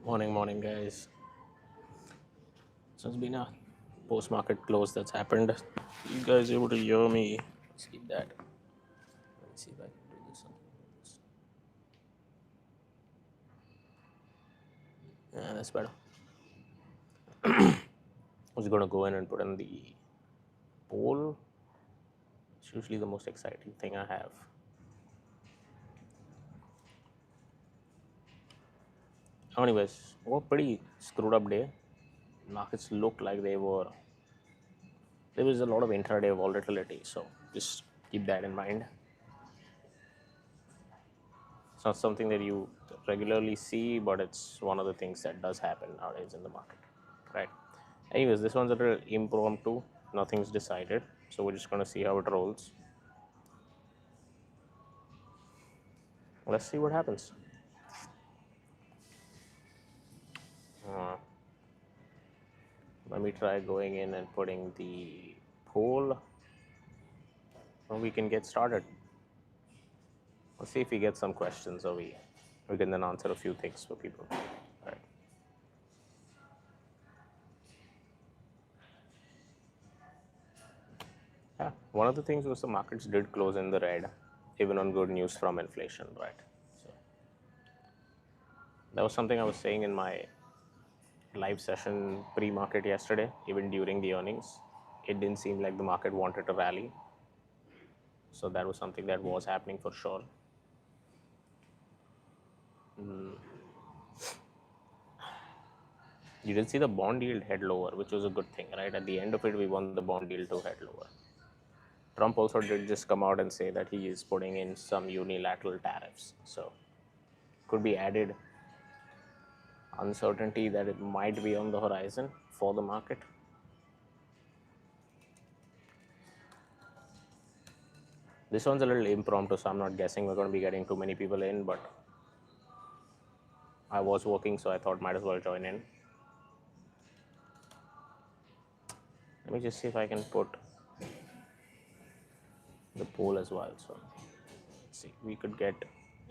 Morning, guys. So it's been a post-market close that's happened. You guys able to hear me? See that? Let's see if I can do this. Yeah, that's better. I was gonna go in and put in the poll. It's usually the most exciting thing I have. Anyways, what a pretty screwed up day. Markets looked like they were. There was a lot of intraday volatility, so just keep that in mind. It's not something that you regularly see, but it's one of the things that does happen nowadays in the market, right? Anyways, this one's a little impromptu. Nothing's decided, so we're just gonna see how it rolls. Let's see what happens. Uh, Let me try going in and putting the poll, and we can get started. Let's see if we get some questions, or we can then answer a few things for people. All right. Yeah, one of the things was the markets did close in the red, even on good news from inflation, right? So that was something I was saying in my live session pre-market yesterday. Even during the earnings, it didn't seem like the market wanted to rally, so that was something that was happening for sure. You did see the bond yield head lower, which was a good thing, right? At the end of it, we want the bond yield to head lower. Trump also did just come out and say that he is putting in some unilateral tariffs, so could be added uncertainty that it might be on the horizon for the market. This one's a little impromptu, so I'm not guessing we're going to be getting too many people in, but I was working, so I thought might as well join in. Let me just see if I can put the poll as well. So let's see, we could get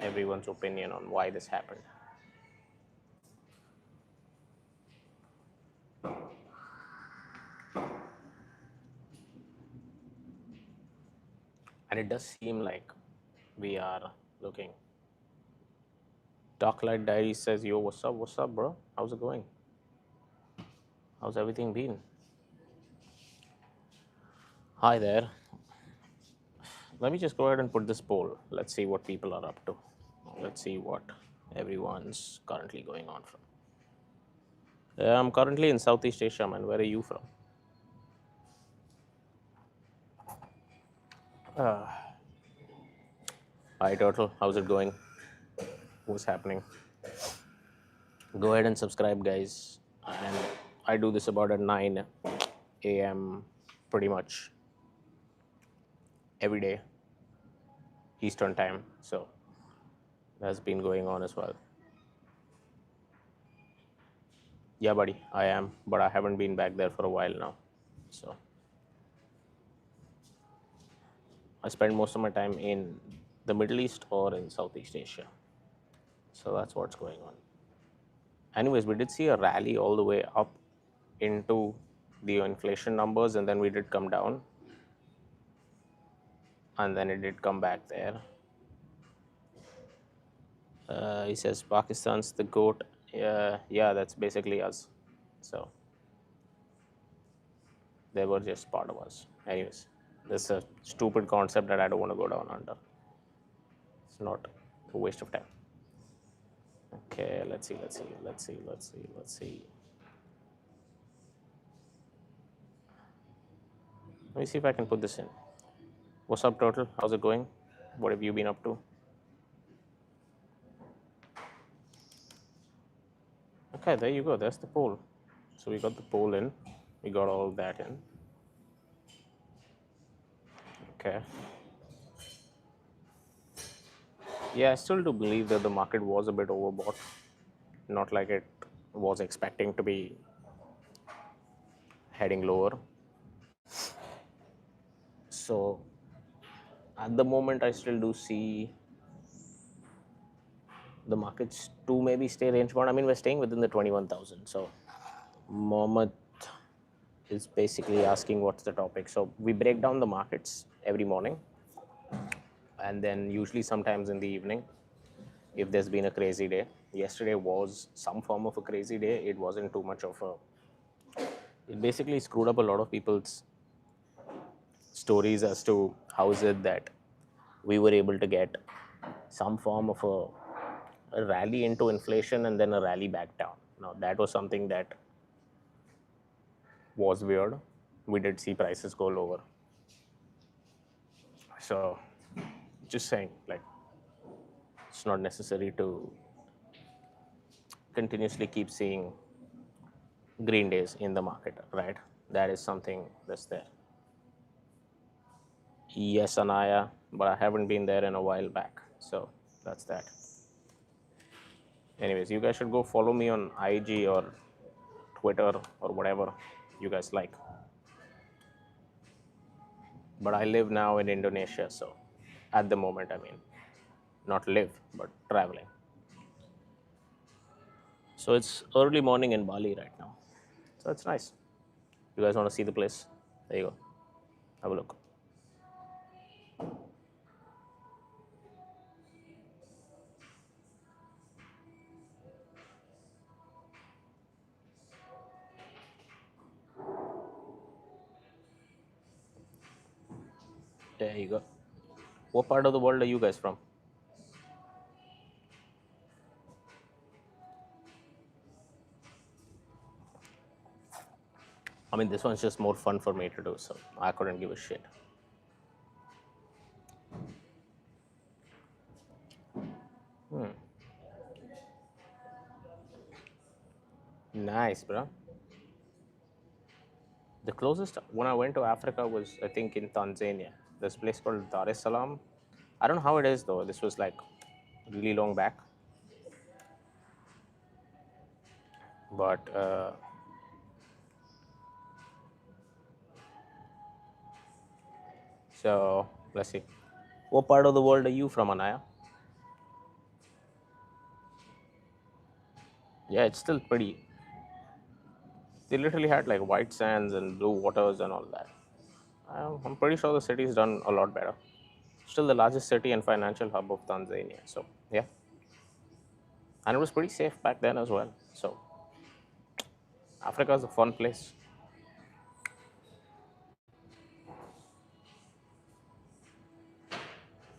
everyone's opinion on why this happened. And it does seem like we are looking. Darklight Diary says, "Yo, what's up, bro? How's it going? How's everything been?" Hi there. Let me just go ahead and put this poll. Let's see what people are up to. Let's see what everyone's currently going on from. I'm currently in Southeast Asia, man. Where are you from? Hi, Turtle. How's it going? What's happening? Go ahead and subscribe, guys. And I do this about at 9 a.m. pretty much every day, Eastern time. So that's been going on as well. Yeah, buddy, I am, but I haven't been back there for a while now. So I spend most of my time in the Middle East or in Southeast Asia. So that's what's going on. Anyways, we did see a rally all the way up into the inflation numbers, and then we did come down, and then it did come back there. He says Pakistan's the goat. Yeah, that's basically us. So they were just part of us. Anyways, this is a stupid concept that I don't want to go down under. It's not a waste of time. Okay, let's see. Let me see if I can put this in. What's up, Turtle? How's it going? What have you been up to? Okay, there you go. That's the poll. So we got the poll in. We got all that in. Okay. Yeah, I still do believe that the market was a bit overbought. Not like it was expecting to be heading lower. So at the moment, I still do see the markets to maybe stay range bound. I mean, we're staying within the 21,000. So Mohammed is basically asking what's the topic. So we break down the markets every morning, and then usually sometimes in the evening if there's been a crazy day. Yesterday was some form of a crazy day. It wasn't too much of a, it basically screwed up a lot of people's stories as to how is it that we were able to get some form of a rally into inflation and then a rally back down. Now that was something that was weird. We did see prices go lower. So just saying, like, it's not necessary to continuously keep seeing green days in the market, right? That is something that's there. Yes, Anaya, but I haven't been there in a while back. So that's that. Anyways, you guys should go follow me on IG or Twitter or whatever you guys like. But I live now in Indonesia, so at the moment, I mean, not live, but traveling. So it's early morning in Bali right now. So it's nice. You guys want to see the place? There you go. Have a look. There you go. What part of the world are you guys from? I mean, this one's just more fun for me to do, so I couldn't give a shit. Nice, bro. The closest when I went to Africa was, I think, in Tanzania. This place called Dar es Salaam. I don't know how it is though. This was like really long back. But so let's see. What part of the world are you from, Anaya? Yeah, it's still pretty. They literally had like white sands and blue waters and all that. I'm pretty sure the city's done a lot better. Still the largest city and financial hub of Tanzania. So yeah, and it was pretty safe back then as well. So Africa is a fun place.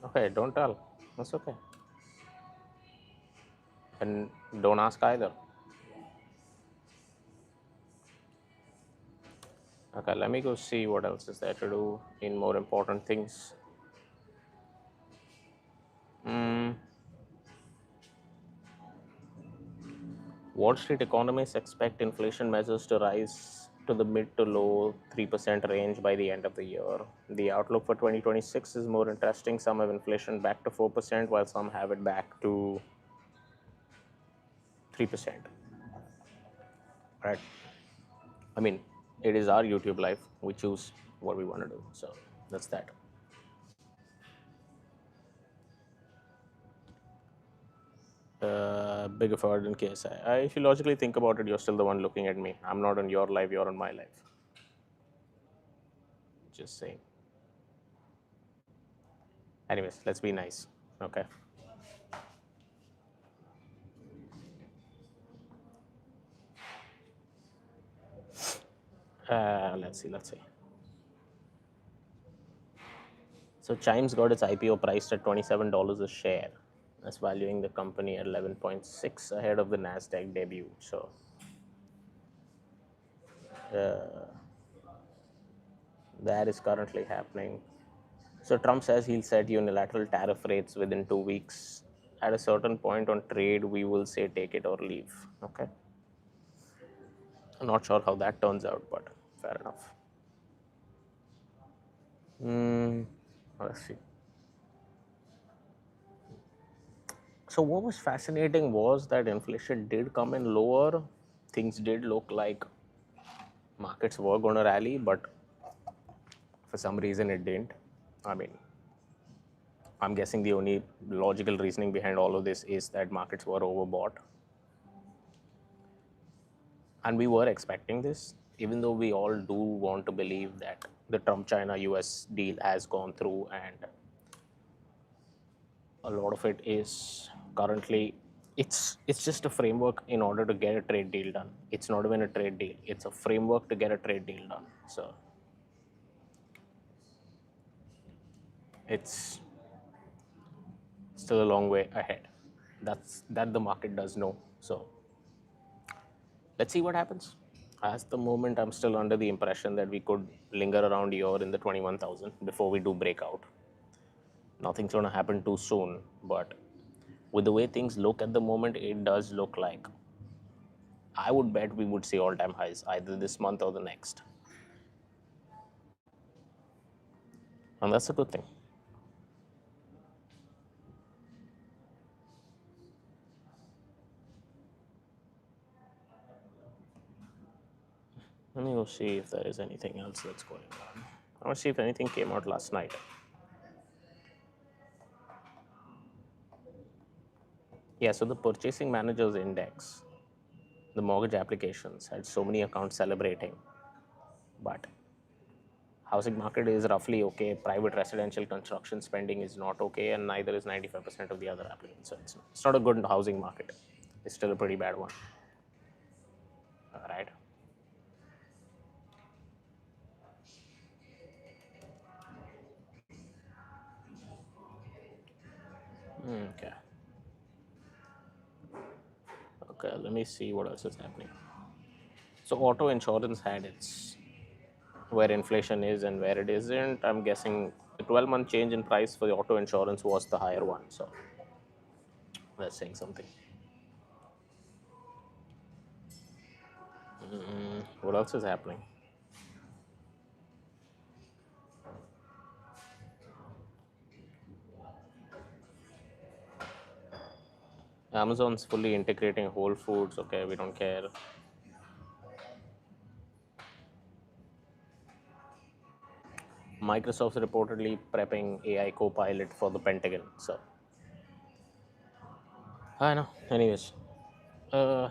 Okay, don't tell. That's okay. And don't ask either. Okay, let me go see what else is there to do in more important things. Mm, Wall Street economists expect inflation measures to rise to the mid to low 3% range by the end of the year. The outlook for 2026 is more interesting. Some have inflation back to 4%, while some have it back to 3%. Right? I mean, it is our YouTube life. We choose what we want to do. So that's that. Big effort in KSI. If you logically think about it, you're still the one looking at me. I'm not on your life, you're on my life. Just saying. Anyways, let's be nice. Okay. Let's see. So Chimes got its IPO priced at $27 a share. That's valuing the company at 11.6 ahead of the Nasdaq debut. So uh, that is currently happening. So Trump says he'll set unilateral tariff rates within 2 weeks. At a certain point on trade, we will say take it or leave. Okay. I'm not sure how that turns out, but fair enough. Let's see. So what was fascinating was that inflation did come in lower. Things did look like markets were going to rally, but for some reason it didn't. I mean, I'm guessing the only logical reasoning behind all of this is that markets were overbought. And we were expecting this, even though we all do want to believe that the Trump China US deal has gone through, and a lot of it is currently it's just a framework in order to get a trade deal done. It's not even a trade deal, it's a framework to get a trade deal done. So it's still a long way ahead. That the market does know. So let's see what happens. At the moment, I'm still under the impression that we could linger around here in the 21,000 before we do breakout. Nothing's going to happen too soon, but with the way things look at the moment, it does look like I would bet we would see all-time highs either this month or the next, and that's a good thing. Let me go see if there is anything else that's going on. I want to see if anything came out last night. Yeah, so the purchasing managers index, the mortgage applications had so many accounts celebrating, but housing market is roughly okay. Private residential construction spending is not okay, and neither is 95% of the other applicants. So it's not a good housing market. It's still a pretty bad one. All right. Okay. Okay, let me see what else is happening. So auto insurance had its where inflation is and where it isn't. I'm guessing the 12-month change in price for the auto insurance was the higher one. So that's saying something. What else is happening? Amazon's fully integrating Whole Foods. Okay, we don't care. Microsoft's reportedly prepping AI Copilot for the Pentagon. So I know. Anyways, uh,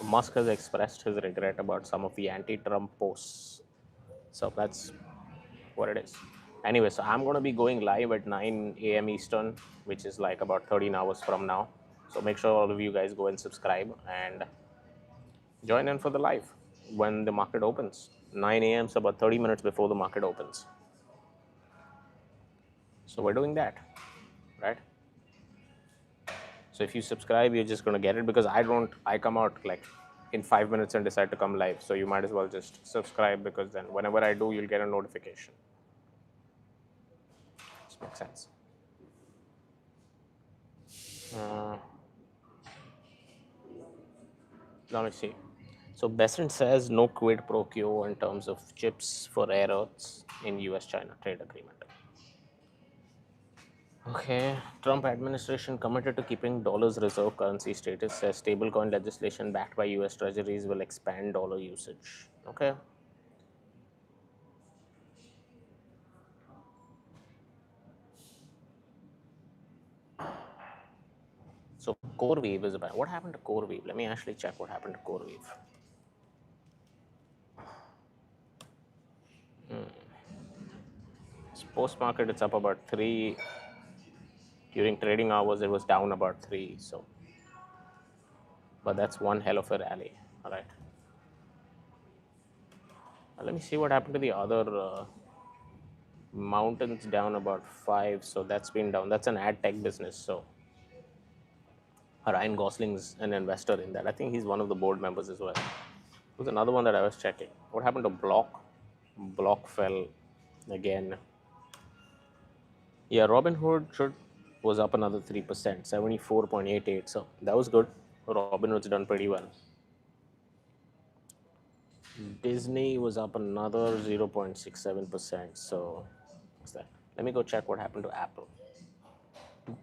Musk has expressed his regret about some of the anti-Trump posts. So that's what it is. Anyway, so I'm going to be going live at 9 a.m. Eastern, which is like about 13 hours from now. So make sure all of you guys go and subscribe and join in for the live when the market opens. 9 a.m. is about 30 minutes before the market opens. So we're doing that, right? So if you subscribe, you're just going to get it, because I come out like in 5 minutes and decide to come live. So you might as well just subscribe, because then whenever I do, you'll get a notification. This makes sense. Let me see. So Besant says no quid pro quo in terms of chips for rare earths in US-China trade agreement. Okay, Trump administration committed to keeping dollar's reserve currency status, says stablecoin legislation backed by US treasuries will expand dollar usage. Okay. So CoreWeave is about, what happened to CoreWeave? Let me actually check what happened to CoreWeave. Post market, it's up about 3. During trading hours, it was down about 3. So, but that's one hell of a rally. All right. Let me see what happened to the other mountains, down about 5. So that's been down. That's an ad tech business. So Ryan Gosling's an investor in that. I think he's one of the board members as well. There's another one that I was checking. What happened to Block? Block fell again. Yeah, Robinhood was up another 3%, 74.88. So that was good. Robinhood's done pretty well. Disney was up another 0.67%. So what's that? Let me go check what happened to Apple.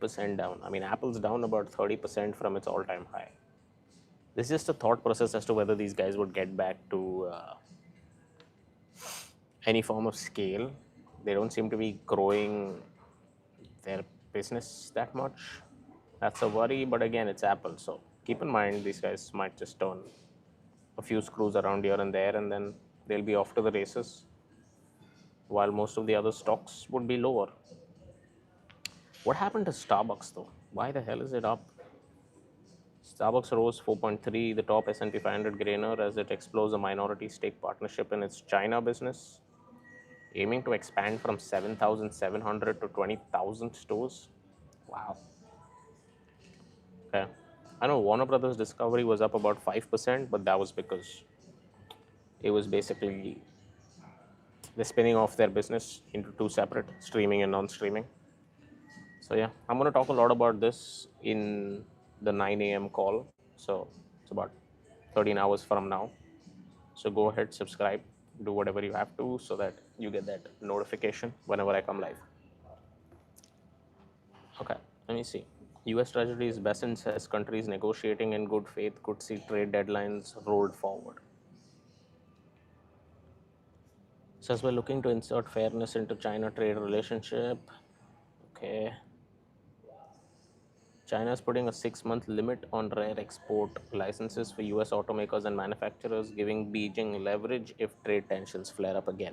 2% down. I mean, Apple's down about 30% from its all-time high. This is just a thought process as to whether these guys would get back to any form of scale. They don't seem to be growing their business that much. That's a worry, but again, it's Apple, so keep in mind these guys might just turn a few screws around here and there, and then they'll be off to the races, while most of the other stocks would be lower. What happened to Starbucks though? Why the hell is it up? Starbucks rose 4.3, the top S&P 500 gainer, as it explores a minority stake partnership in its China business, aiming to expand from 7,700 to 20,000 stores. Wow. Okay. I know Warner Brothers Discovery was up about 5%, but that was because it was basically they're spinning off their business into two separate, streaming and non-streaming. So yeah, I'm going to talk a lot about this in the 9 a.m. call. So it's about 13 hours from now. So go ahead, subscribe, do whatever you have to so that you get that notification whenever I come live. Okay, let me see. US Treasuries Besant says countries negotiating in good faith could see trade deadlines rolled forward. Says we're looking to insert fairness into China trade relationship. Okay. China is putting a 6-month limit on rare export licenses for US automakers and manufacturers, giving Beijing leverage if trade tensions flare up again.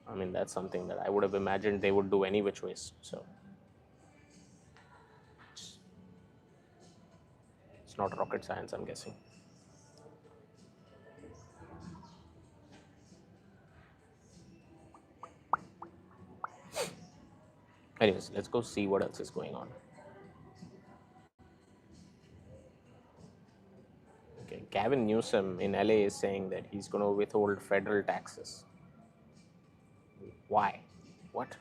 I mean, that's something that I would have imagined they would do any which ways. So it's not rocket science, I'm guessing. Anyways, let's go see what else is going on. Okay, Gavin Newsom in LA is saying that he's going to withhold federal taxes. Why? What?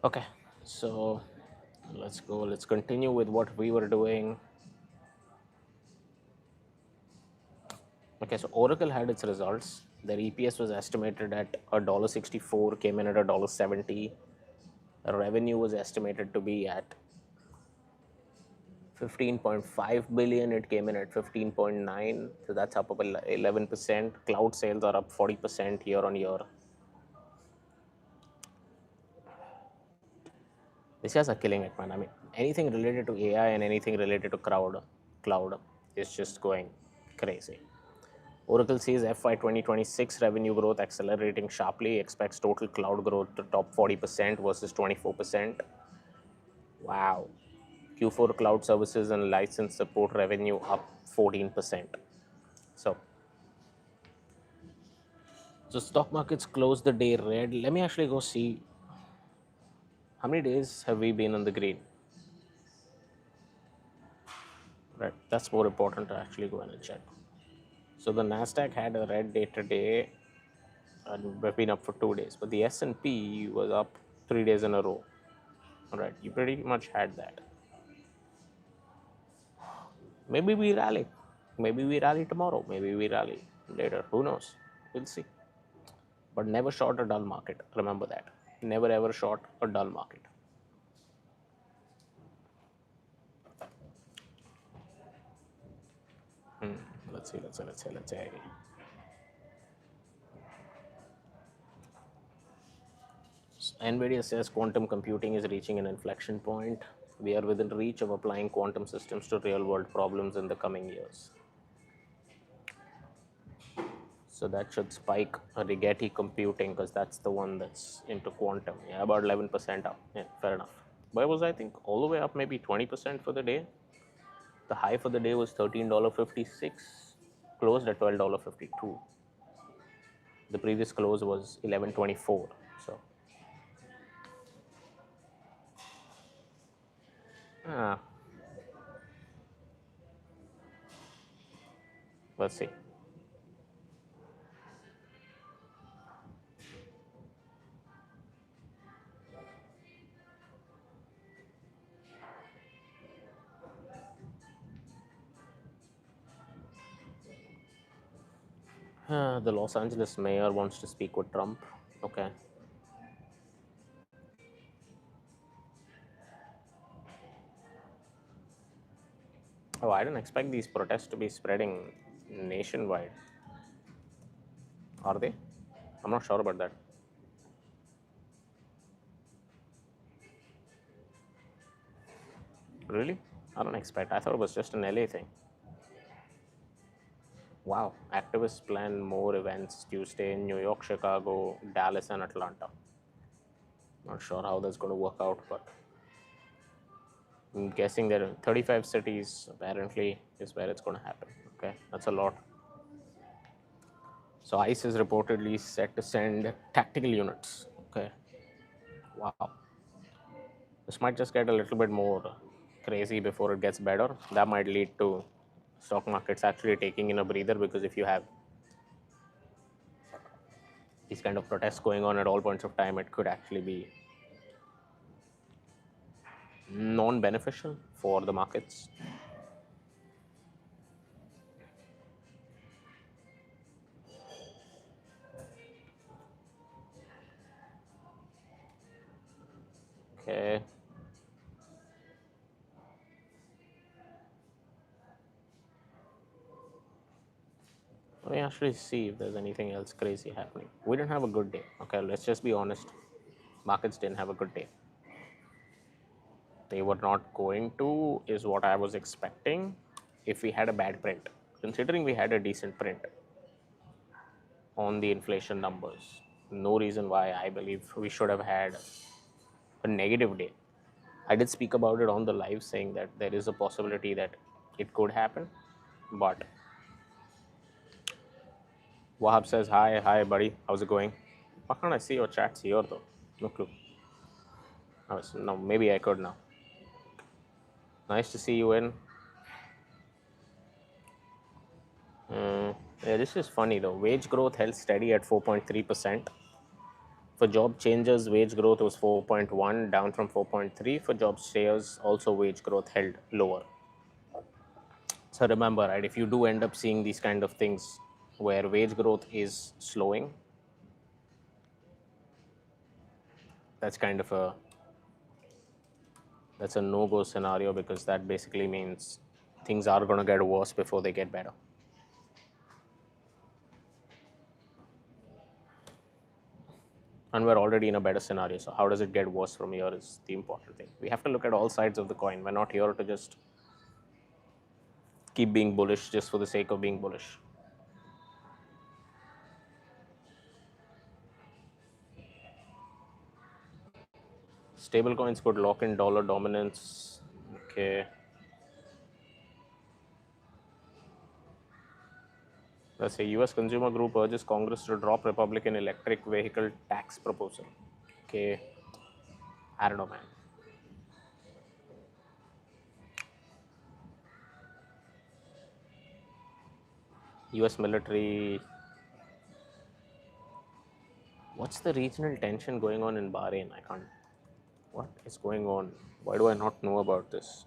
Okay, so let's go. Let's continue with what we were doing. Okay, so Oracle had its results. Their EPS was estimated at $1.64, came in at $1.70. Revenue was estimated to be at 15.5 billion. It came in at 15.9, so that's up 11%. Cloud sales are up 40% year on year. These guys are killing it, man. I mean, anything related to AI and anything related to cloud is just going crazy. Oracle sees FY 2026 revenue growth accelerating sharply, expects total cloud growth to top 40% versus 24%. Wow. Q4 cloud services and license support revenue up 14%. So stock markets closed the day red. Let me actually go see how many days have we been on the green. Right, that's more important to actually go and check. So the Nasdaq had a red day today, and we've been up for 2 days. But the S&P was up 3 days in a row. All right, you pretty much had that. Maybe we rally. Maybe we rally tomorrow. Maybe we rally later. Who knows? We'll see. But never short a dull market. Remember that. Never ever short a dull market. Let's see. NVIDIA says quantum computing is reaching an inflection point. We are within reach of applying quantum systems to real world problems in the coming years. So that should spike Rigetti computing because that's the one that's into quantum. Yeah, about 11% up. Yeah, fair enough. But it was, I think, all the way up maybe 20% for the day. The high for the day was $13.56, closed at $12.52. The previous close was $11.24. So, let's see. The Los Angeles mayor wants to speak with Trump. Okay. Oh, I didn't expect these protests to be spreading nationwide. Are they? I'm not sure about that. Really? I don't expect. I thought it was just an LA thing. Wow. Activists plan more events Tuesday in New York, Chicago, Dallas, and Atlanta. Not sure how that's going to work out, but I'm guessing that in 35 cities apparently is where it's going to happen. Okay, that's a lot. So ICE is reportedly set to send tactical units. Okay, wow. This might just get a little bit more crazy before it gets better. That might lead to stock markets actually taking in a breather, because if you have these kind of protests going on at all points of time, it could actually be non-beneficial for the markets. Okay. Let me actually see if there's anything else crazy happening. We didn't have a good day. Okay, let's just be honest. Markets didn't have a good day. They were not going to, is what I was expecting if we had a bad print. Considering we had a decent print on the inflation numbers, no reason why I believe we should have had a negative day. I did speak about it on the live, saying that there is a possibility that it could happen, but Wahab says, hi, buddy, how's it going? Why can't I see your chats here though? No clue. Oh, no, maybe I could now. Nice to see you in. Yeah, this is funny though. Wage growth held steady at 4.3%. For job changers, wage growth was 4.1, down from 4.3. For job stayers, also wage growth held lower. So remember, right, if you do end up seeing these kind of things where wage growth is slowing, that's kind of a no-go scenario, because that basically means things are going to get worse before they get better. And we're already in a better scenario, so how does it get worse from here is the important thing. We have to look at all sides of the coin. We're not here to just keep being bullish just for the sake of being bullish. Stablecoins could lock in dollar dominance. Okay. Let's say US Consumer Group urges Congress to drop Republican electric vehicle tax proposal. Okay. I don't know, man. US military. What's the regional tension going on in Bahrain? I can't. What is going on? Why do I not know about this?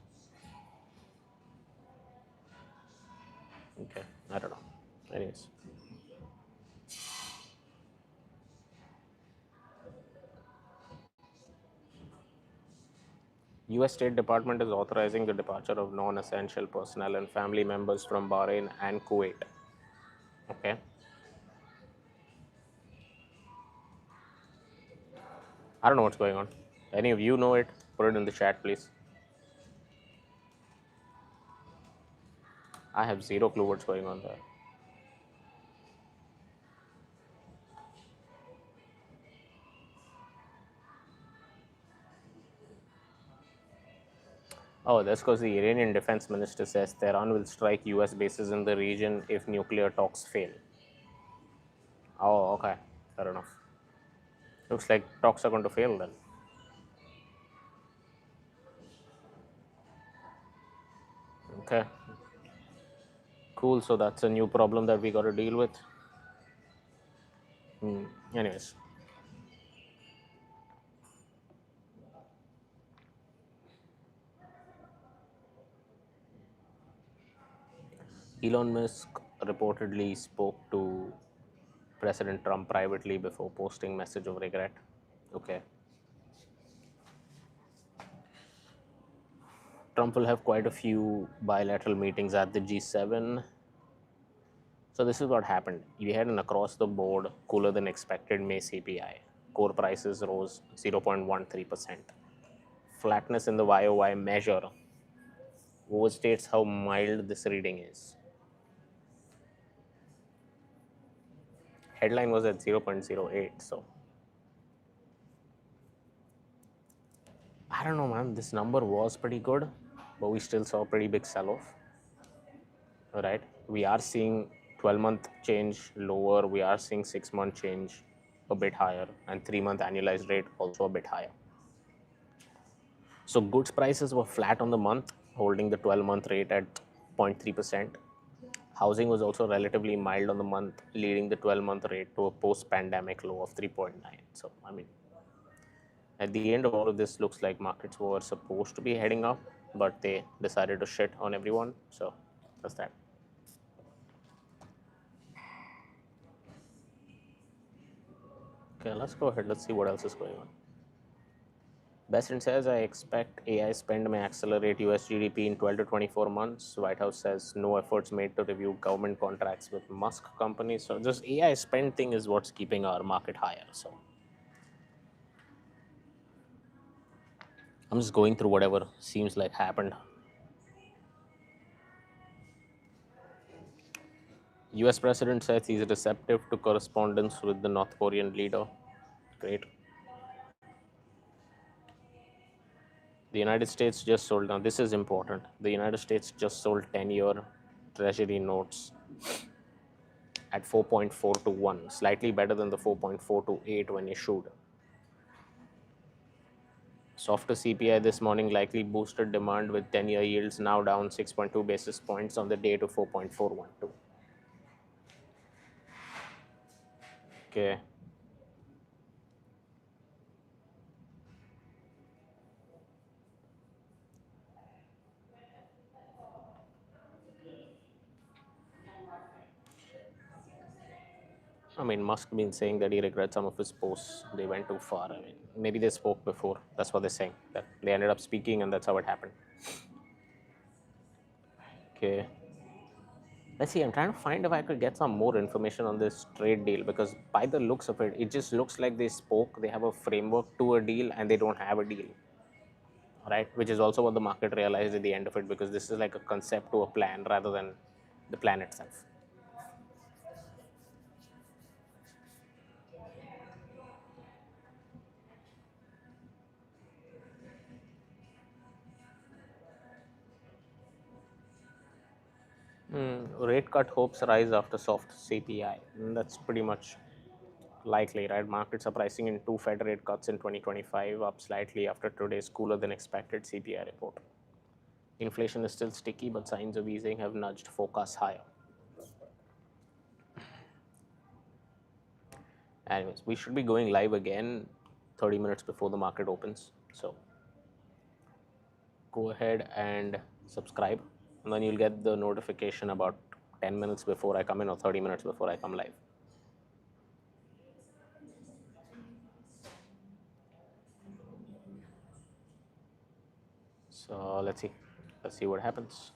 Okay. I don't know. Anyways. US State Department is authorizing the departure of non-essential personnel and family members from Bahrain and Kuwait. Okay. I don't know what's going on. Any of you know it? Put it in the chat, please. I have zero clue what's going on there. Oh, that's because the Iranian defense minister says Tehran will strike US bases in the region if nuclear talks fail. Oh, okay. Fair enough. Looks like talks are going to fail then. Okay. Cool. So that's a new problem that we got to deal with. Anyways. Elon Musk reportedly spoke to President Trump privately before posting message of regret. Okay. Trump will have quite a few bilateral meetings at the G7. So this is what happened. We had an across the board cooler than expected May CPI. Core prices rose 0.13%. Flatness in the YOY measure overstates how mild this reading is. Headline was at 0.08, so I don't know, man. This number was pretty good, but we still saw a pretty big sell-off. Right? We are seeing 12-month change lower. We are seeing 6-month change a bit higher, and 3-month annualized rate also a bit higher. So goods prices were flat on the month, holding the 12-month rate at 0.3%. Housing was also relatively mild on the month, leading the 12-month rate to a post-pandemic low of 3.9. So, I mean, at the end of all of this, looks like markets were supposed to be heading up, but they decided to shit on everyone. So, that's that. Okay, let's go ahead. Let's see what else is going on. Besant says, I expect AI spend may accelerate US GDP in 12 to 24 months. White House says no efforts made to review government contracts with Musk companies. So this AI spend thing is what's keeping our market higher. So I'm just going through whatever seems like happened. US president says he's receptive to correspondence with the North Korean leader. Great. The United States just sold, now this is important. The United States just sold 10-year treasury notes at 4.4 to 1, slightly better than the 4.4 to 8 when issued. Softer CPI this morning likely boosted demand with 10-year yields now down 6.2 basis points on the day to 4.412. Okay. I mean, Musk been saying that he regrets some of his posts. They went too far. I mean, maybe they spoke before. That's what they're saying. That they ended up speaking, and that's how it happened. Okay. Let's see. I'm trying to find if I could get some more information on this trade deal because by the looks of it, it just looks like they spoke. They have a framework to a deal, and they don't have a deal. Right? Which is also what the market realized at the end of it because this is like a concept to a plan rather than the plan itself. Rate cut hopes rise after soft CPI. That's pretty much likely, right? Markets are pricing in 2 Fed rate cuts in 2025, up slightly after today's cooler than expected CPI report. Inflation is still sticky, but signs of easing have nudged forecasts higher. Anyways, we should be going live again 30 minutes before the market opens. So go ahead and subscribe, and then you'll get the notification about 10 minutes before I come in or 30 minutes before I come live. So let's see. Let's see what happens.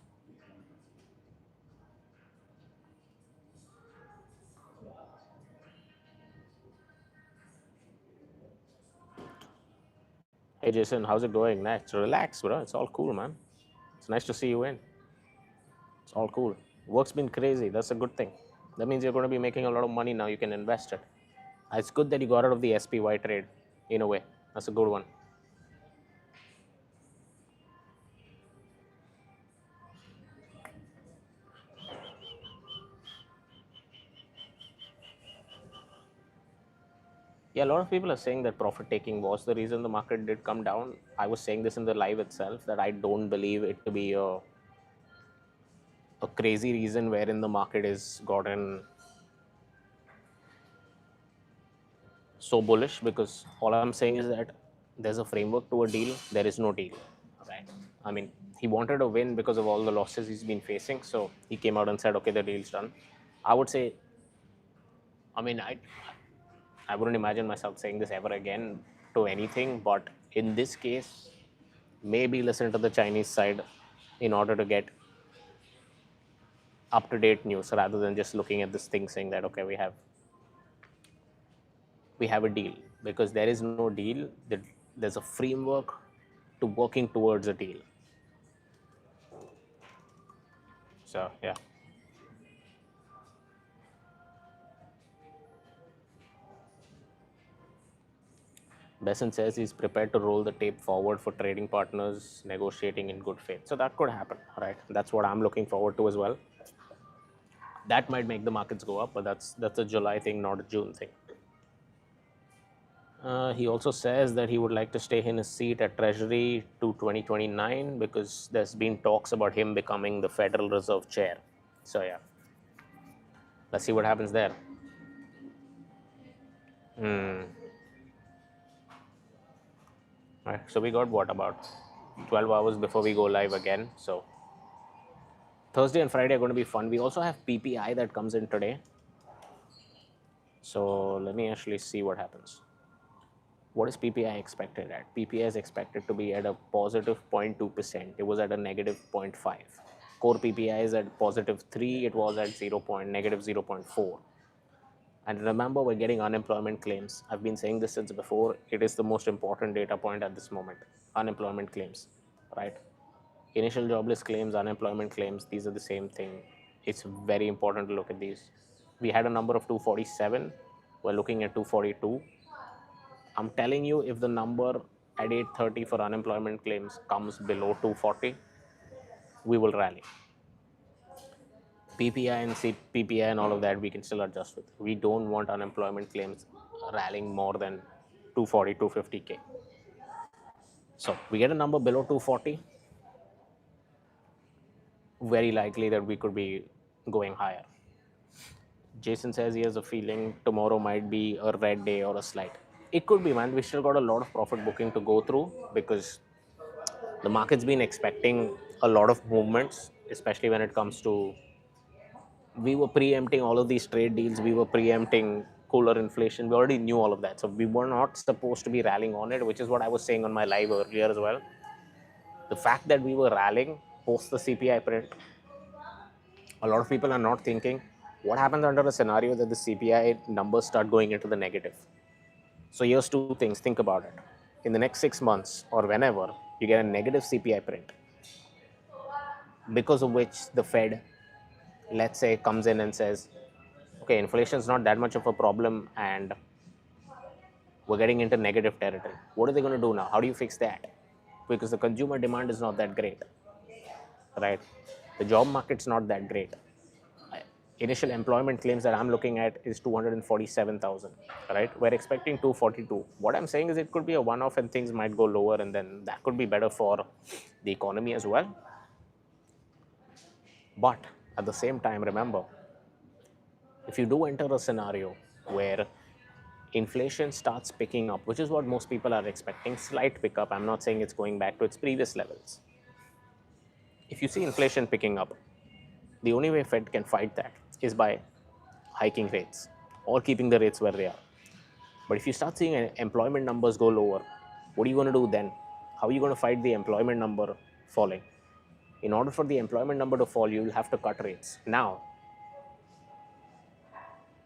Hey Jason, how's it going? Nice. Relax, bro. It's all cool, man. It's nice to see you in. It's all cool. Work's been crazy. That's a good thing. That means you're going to be making a lot of money now. You can invest it. It's good that you got out of the SPY trade in a way. That's a good one. Yeah, a lot of people are saying that profit taking was the reason the market did come down. I was saying this in the live itself that I don't believe it to be a crazy reason wherein the market is gotten so bullish because all I'm saying is that there's a framework to a deal, there is no deal, right? I mean, he wanted a win because of all the losses he's been facing, so he came out and said, okay, the deal's done. I would say, I mean, I wouldn't imagine myself saying this ever again to anything, but in this case, maybe listen to the Chinese side in order to get up-to-date news rather than just looking at this thing saying that, okay, we have a deal, because there is no deal. There's a framework to working towards a deal. So yeah. Besson says he's prepared to roll the tape forward for trading partners negotiating in good faith. So that could happen, right? That's what I'm looking forward to as well. That might make the markets go up, but that's a July thing, not a June thing. He also says that he would like to stay in his seat at Treasury to 2029 because there's been talks about him becoming the Federal Reserve chair. So yeah, let's see what happens there. Right, so we got what, about 12 hours before we go live again. So Thursday and Friday are going to be fun. We also have PPI that comes in today. So let me actually see what happens. What is PPI expected at? PPI is expected to be at a positive 0.2%. It was at a negative 0.5. Core PPI is at positive 3. It was at negative 0.4. And remember, we're getting unemployment claims. I've been saying this since before. It is the most important data point at this moment. Unemployment claims, right? Initial jobless claims, unemployment claims, these are the same thing. It's very important to look at these. We had a number of 247. We're looking at 242. I'm telling you, if the number at 8:30 for unemployment claims comes below 240, we will rally. PPI and PPI and all of that we can still adjust with. We don't want unemployment claims rallying more than 240, 250K. So we get a number below 240, very likely that we could be going higher. Jason says he has a feeling tomorrow might be a red day or a slight. It could be, man. We still got a lot of profit booking to go through because the market's been expecting a lot of movements, especially when it comes to, we were preempting all of these trade deals, we were preempting cooler inflation, we already knew all of that, so we were not supposed to be rallying on it, which is what I was saying on my live earlier as well. The fact that we were rallying post the CPI print, a lot of people are not thinking what happens under a scenario that the CPI numbers start going into the negative. So here's two things, think about it. In the next 6 months or whenever you get a negative CPI print, because of which the Fed, let's say, comes in and says, okay, inflation is not that much of a problem and we're getting into negative territory. What are they going to do now? How do you fix that? Because the consumer demand is not that great, right? The job market's not that great. Initial employment claims that I'm looking at is 247,000, right? We're expecting 242. What I'm saying is it could be a one-off and things might go lower, and then that could be better for the economy as well. But at the same time, remember, if you do enter a scenario where inflation starts picking up, which is what most people are expecting, slight pickup, I'm not saying it's going back to its previous levels. If you see inflation picking up, the only way Fed can fight that is by hiking rates or keeping the rates where they are. But if you start seeing employment numbers go lower, what are you going to do then? How are you going to fight the employment number falling? In order for the employment number to fall, you will have to cut rates. Now,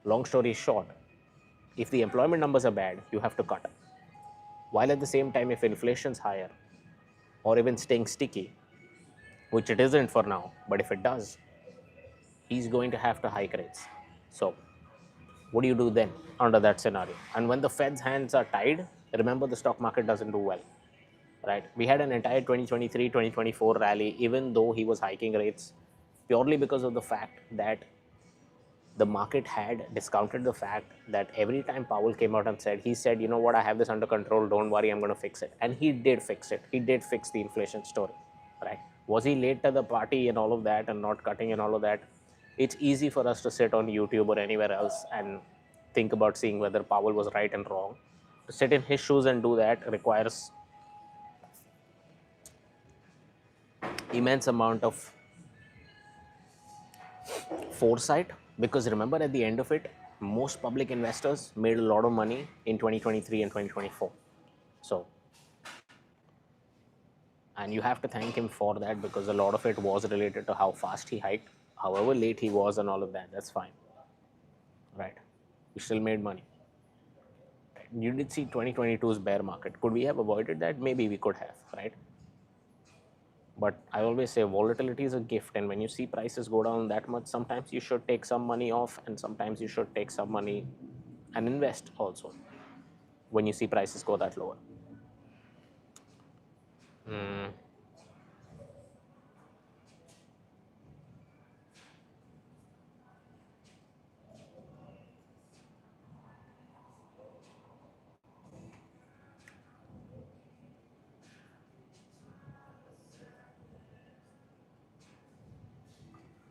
long story short, if the employment numbers are bad, you have to cut. While at the same time, if inflation's higher or even staying sticky, which it isn't for now, but if it does, he's going to have to hike rates. So what do you do then under that scenario? And when the Fed's hands are tied, remember the stock market doesn't do well, right? We had an entire 2023, 2024 rally, even though he was hiking rates, purely because of the fact that the market had discounted the fact that every time Powell came out and said, he said, you know what, I have this under control, don't worry, I'm going to fix it. And he did fix it. He did fix the inflation story, right? Was he late to the party and all of that and not cutting and all of that? It's easy for us to sit on YouTube or anywhere else and think about seeing whether Powell was right and wrong. To sit in his shoes and do that requires immense amount of foresight, because remember, at the end of it, most public investors made a lot of money in 2023 and 2024. So And you have to thank him for that because a lot of it was related to how fast he hiked, however late he was, and all of that. That's fine, right? We still made money. You did see 2022's bear market. Could we have avoided that? Maybe we could have, right? But I always say volatility is a gift, and when you see prices go down that much, sometimes you should take some money off, and sometimes you should take some money and invest also when you see prices go that lower.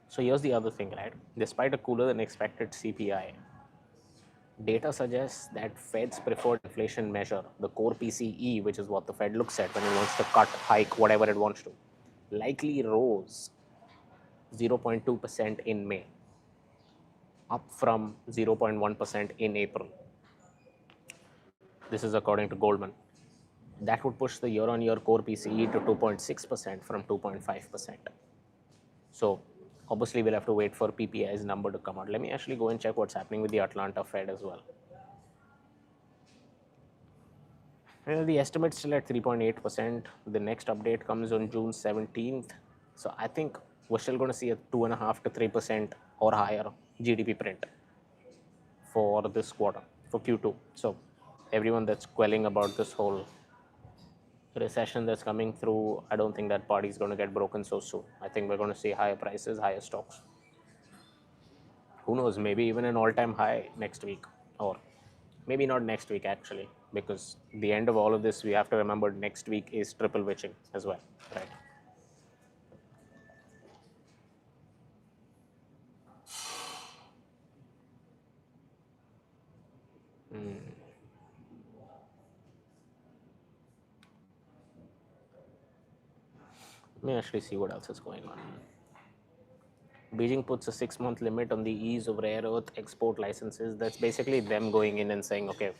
So here's the other thing, right? Despite a cooler than expected CPI, data suggests that Fed's preferred inflation measure, the core PCE, which is what the Fed looks at when it wants to cut, hike, whatever it wants to, likely rose 0.2% in May, up from 0.1% in April. This is according to Goldman. That would push the year-on-year core PCE to 2.6% from 2.5%. So obviously we'll have to wait for PPI's number to come out. Let me actually go and check what's happening with the Atlanta Fed as well. The estimate's still at 3.8%. The next update comes on June 17th. So I think we're still going to see a 2.5 to 3% or higher GDP print for this quarter, for Q2. So everyone that's quelling about this whole recession that's coming through, I don't think that party is going to get broken so soon. I think we're going to see higher prices, higher stocks. Who knows, maybe even an all-time high next week, or maybe not next week actually, because the end of all of this, we have to remember next week is triple witching as well, right? Let me actually see what else is going on. Beijing puts a 6-month limit on the ease of rare earth export licenses. That's basically them going in and saying, okay,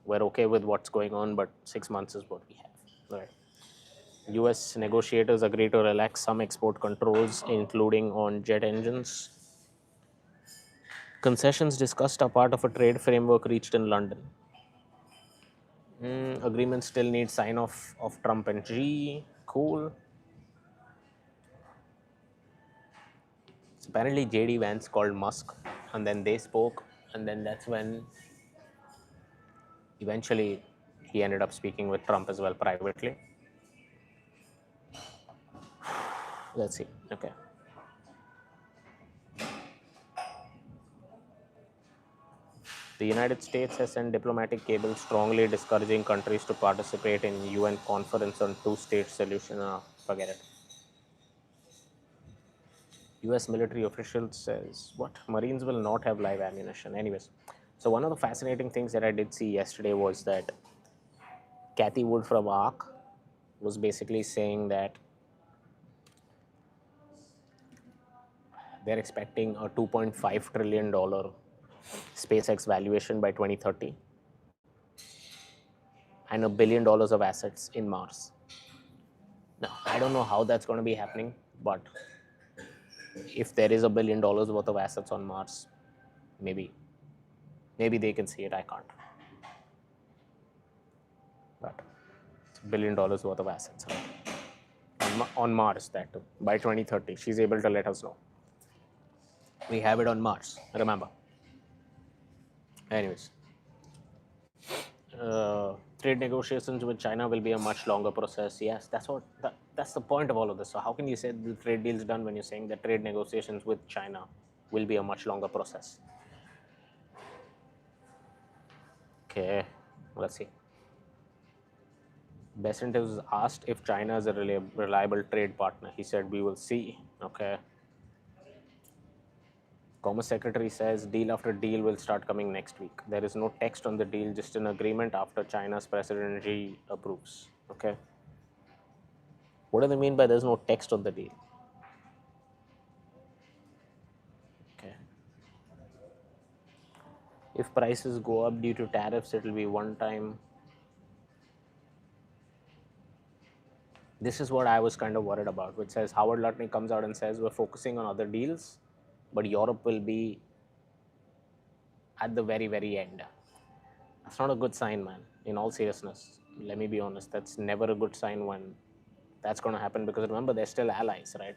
we're okay with what's going on, but 6 months is what we have. Right. US negotiators agree to relax some export controls, including on jet engines. Concessions discussed are part of a trade framework reached in London. Agreement still needs sign off of Trump and Xi. Cool. So apparently JD Vance called Musk, and then they spoke, and then that's when eventually he ended up speaking with Trump as well privately. Let's see. Okay. The United States has sent diplomatic cables strongly discouraging countries to participate in UN conference on two-state solution. Forget it. US military official says, what? Marines will not have live ammunition. Anyways, so one of the fascinating things that I did see yesterday was that Kathy Wood from ARC was basically saying that they're expecting a $2.5 trillion SpaceX valuation by 2030 and $1 billion of assets in Mars. Now, I don't know how that's going to be happening, but if there is $1 billion worth of assets on Mars, maybe they can see it. I can't. But it's $1 billion worth of assets, right? On Mars, that too, by 2030. She's able to let us know. We have it on Mars, remember. Anyways, trade negotiations with China will be a much longer process. Yes, that's the point of all of this. So how can you say the trade deal is done when you're saying that trade negotiations with China will be a much longer process? Okay, let's see. Besant was asked if China is a reliable trade partner. He said, we will see. Okay. Commerce Secretary says deal after deal will start coming next week. There is no text on the deal, just an agreement after China's President Xi approves. Okay. What do they mean by there's no text on the deal? Okay. If prices go up due to tariffs, it will be one time. This is what I was kind of worried about, which says Howard Lutnick comes out and says we're focusing on other deals, but Europe will be at the very, very end. That's not a good sign, man. In all seriousness, let me be honest, that's never a good sign when that's going to happen, because remember, they're still allies, right?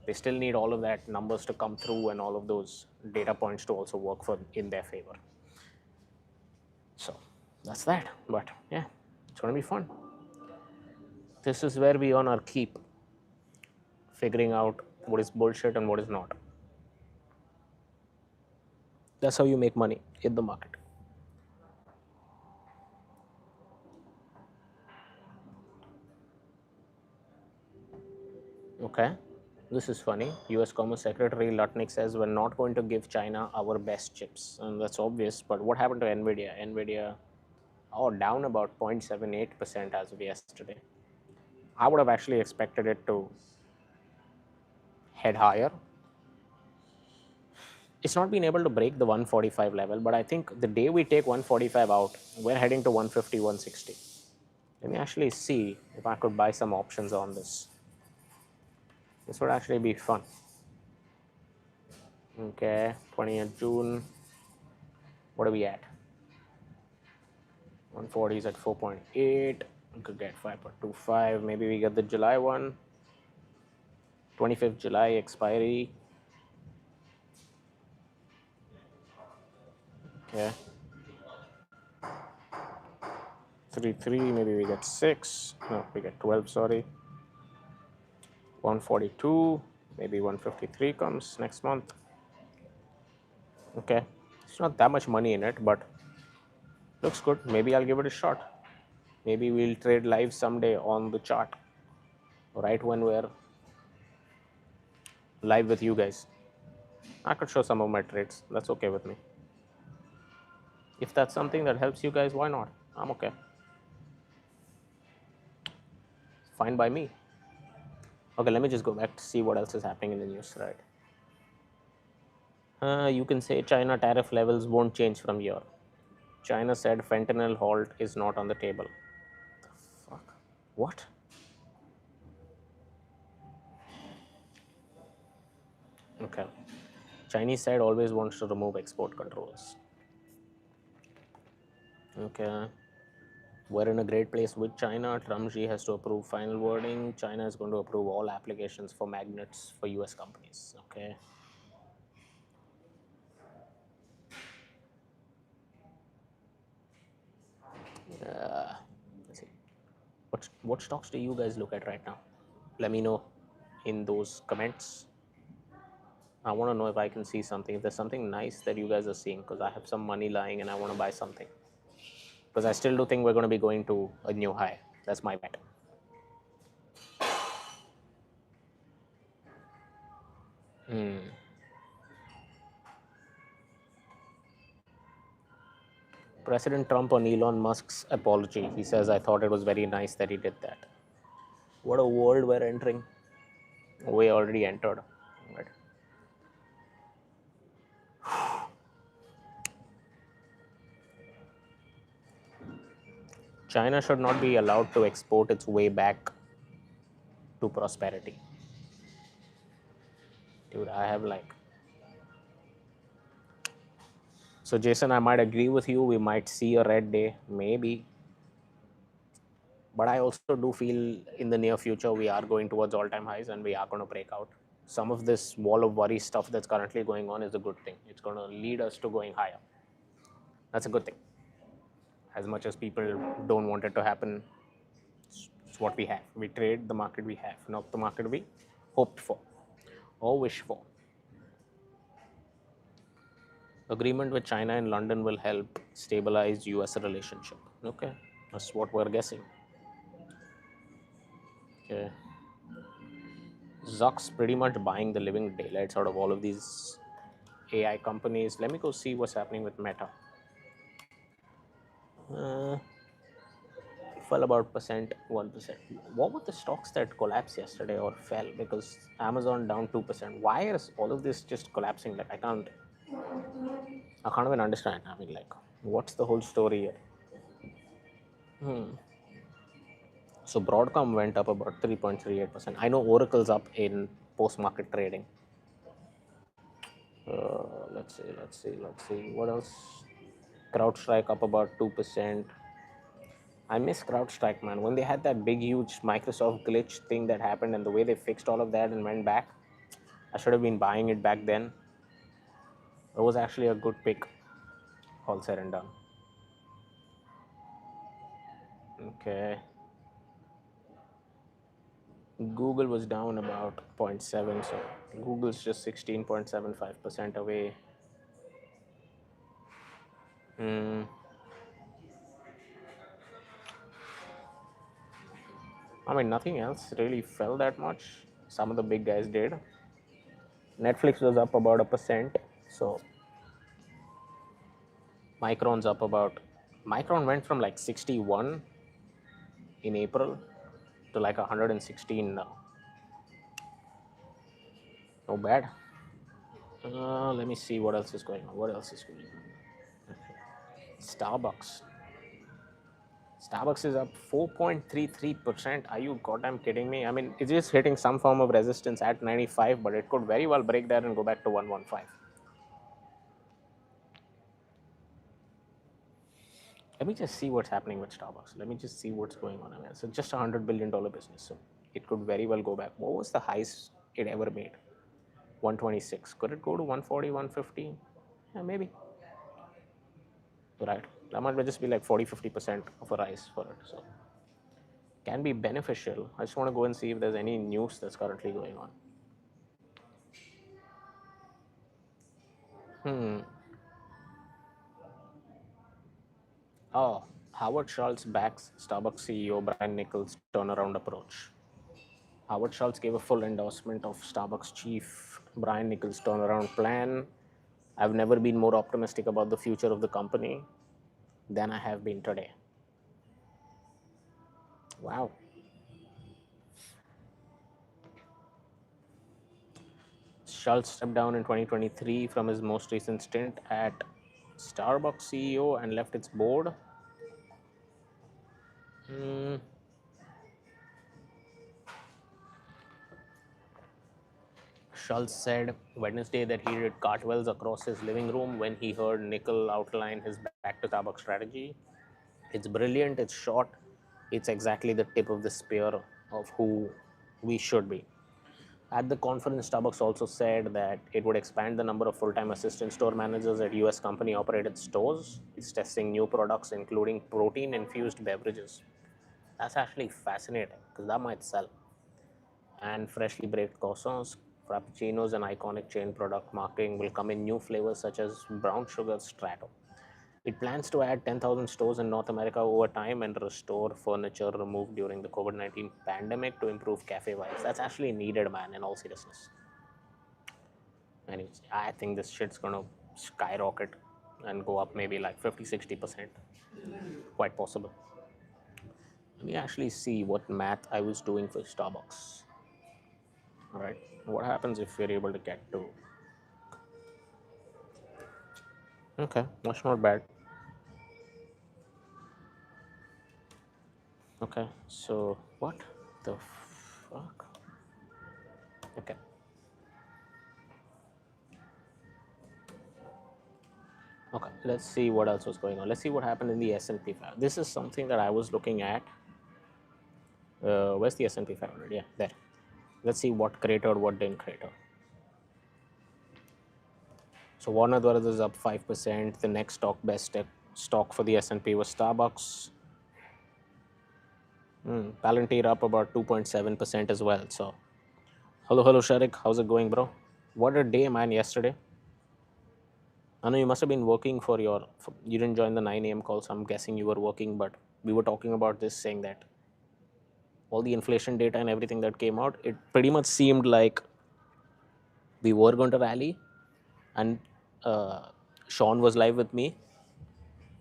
They still need all of that numbers to come through and all of those data points to also work for in their favor. So that's that. But yeah, it's going to be fun. This is where we on our keep figuring out what is bullshit and what is not. That's how you make money in the market. Okay, this is funny. US Commerce Secretary Lutnick says we're not going to give China our best chips. And that's obvious, but what happened to Nvidia? Nvidia, down about 0.78% as of yesterday. I would have actually expected it to head higher. It's not been able to break the 145 level, but I think the day we take 145 out, we're heading to 150, 160. Let me actually see if I could buy some options on this. This would actually be fun. Okay, 20th June. What are we at? 140 is at 4.8. We could get 5.25. Maybe we get the July one. 25th July expiry. Okay. 3.3. Maybe we get 6. No, we get 12. Sorry. 142. Maybe 153 comes next month. Okay. It's not that much money in it, but looks good. Maybe I'll give it a shot. Maybe we'll trade live someday on the chart, right when we're live with you guys. I could show some of my trades. That's okay with me. If that's something that helps you guys, why not? I'm okay. Fine by me. Okay, let me just go back to see what else is happening in the news, right? You can say China tariff levels won't change from here. China said fentanyl halt is not on the table. The fuck? What? Okay. Chinese side always wants to remove export controls. Okay. We're in a great place with China. Trump-Xi has to approve final wording. China is going to approve all applications for magnets for US companies. Okay. Let's see. What stocks do you guys look at right now? Let me know in those comments. I want to know if I can see something. If there's something nice that you guys are seeing, because I have some money lying and I want to buy something. Because I still do think we're going to be going to a new high. That's my bet. President Trump on Elon Musk's apology. He says, I thought it was very nice that he did that. What a world we're entering. We already entered. Right. China should not be allowed to export its way back to prosperity. Dude, I have like. So, Jason, I might agree with you. We might see a red day, maybe. But I also do feel in the near future we are going towards all-time highs and we are going to break out. Some of this wall of worry stuff that's currently going on is a good thing. It's going to lead us to going higher. That's a good thing. As much as people don't want it to happen, it's what we have. We trade the market we have, not the market we hoped for or wish for. Agreement with China and London will help stabilize US relationship. Okay, that's what we're guessing. Okay. Zuck's pretty much buying the living daylights out of all of these AI companies. Let me go see what's happening with Meta. Fell about 1%. What were the stocks that collapsed yesterday or fell? Because Amazon down 2%. Why is all of this just collapsing? Like I can't even understand. I mean, like, what's the whole story here? So Broadcom went up about 3.38%. I know Oracle's up in post-market trading. Let's see. What else? CrowdStrike up about 2%. I miss CrowdStrike, man. When they had that big, huge Microsoft glitch thing that happened and the way they fixed all of that and went back, I should have been buying it back then. It was actually a good pick, all said and done. Okay. Google was down about 0.7, so Google's just 16.75% away. I mean, nothing else really fell that much. Some of the big guys did. Netflix was up about 1%, so Micron's up about. Micron went from like 61 in April to like 116 now. No bad. Let me see what else is going on. What else is going on? Starbucks. Starbucks is up 4.33%. Are you goddamn kidding me? I mean, it's just hitting some form of resistance at 95, but it could very well break that and go back to 115. Let me just see what's happening with Starbucks. Let me just see what's going on. I mean, it's just $100 billion business, so it could very well go back. What was the highest it ever made? 126. Could it go to 140, 150? Yeah, maybe. Right. That might just be like 40-50% of a rise for it. So can be beneficial. I just want to go and see if there's any news that's currently going on. Oh, Howard Schultz backs Starbucks CEO Brian Niccol's turnaround approach. Howard Schultz gave a full endorsement of Starbucks chief Brian Niccol's turnaround plan. I've never been more optimistic about the future of the company than I have been today. Wow. Schultz stepped down in 2023 from his most recent stint at Starbucks CEO and left its board. Schultz said Wednesday that he did cartwheels across his living room when he heard Niccol outline his back to Starbucks strategy. It's brilliant, it's short, it's exactly the tip of the spear of who we should be. At the conference, Starbucks also said that it would expand the number of full-time assistant store managers at US company-operated stores. It's testing new products, including protein-infused beverages. That's actually fascinating because that might sell. And freshly baked croissants, frappuccinos, and iconic chain product marketing will come in new flavors such as brown sugar strato. It plans to add 10,000 stores in North America over time and restore furniture removed during the COVID-19 pandemic to improve cafe vibes. That's actually needed, man, in all seriousness. Anyways, I think this shit's gonna skyrocket and go up maybe like 50-60%. Quite possible. Let me actually see what math I was doing for Starbucks. Alright, what happens if we're able to get to. Okay, that's not bad. Okay, so what the fuck? Okay. Okay, let's see what else was going on. Let's see what happened in the S&P 500. This is something that I was looking at. Where's the S&P 500? Yeah, there. Let's see what cratered, what didn't crater. So Warner Brothers is up 5%. The next best stock for the S&P was Starbucks. Palantir up about 2.7% as well. So, hello, Sharik. How's it going, bro? What a day, man, yesterday. I know you must have been working you didn't join the 9 a.m. call, so I'm guessing you were working, but we were talking about this, saying that all the inflation data and everything that came out, it pretty much seemed like we were going to rally. And Sean was live with me,